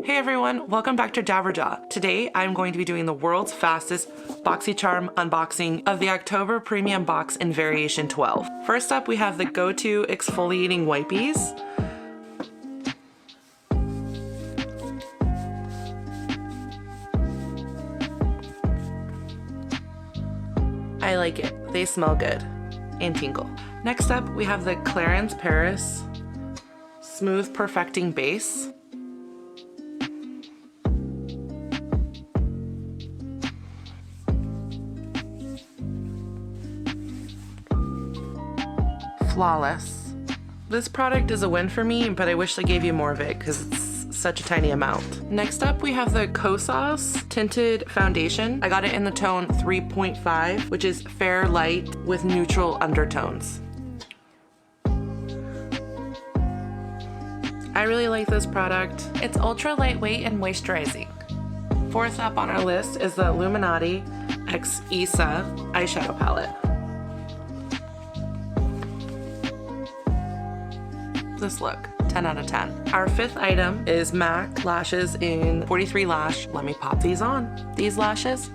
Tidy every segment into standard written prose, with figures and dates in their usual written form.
Hey everyone, welcome back to Jabberjaw. Today I'm going to be doing the world's fastest Boxycharm unboxing of the October Premium Box in Variation 12. First up we have the Go-To Exfoliating Wipies. I like it. They smell good and tingle. Next up we have the Clarins Paris Smooth Perfecting Base. Flawless. This product is a win for me, but I wish they gave you more of it because it's such a tiny amount. Next up we have the Kosas Tinted Foundation. I got it in the tone 3.5, which is fair light with neutral undertones. I really like this product. It's ultra lightweight and moisturizing. Fourth up on our list is the Illuminati X Isa eyeshadow palette. This look, 10 out of 10. Our fifth item is MAC lashes in 43 lash. Let me pop these on. These lashes,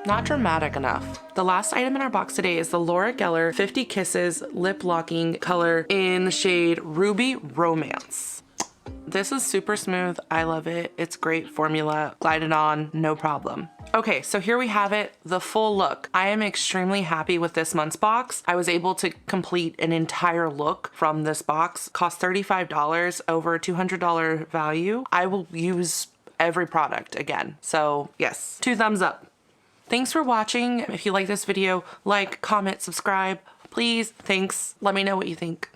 not dramatic enough. The last item in our box today is the Laura Geller 50 Kisses Lip Locking Color in the shade Ruby Romance. This is super smooth. I love it. It's great formula. Glide it on, no problem. Okay, so here we have it, the full look. I am extremely happy with this month's box. I was able to complete an entire look from this box. Cost $35, over a $200 value. I will use every product again. So yes, 2 thumbs up. Thanks for watching. If you like this video, like, comment, subscribe, please. Thanks. Let me know what you think.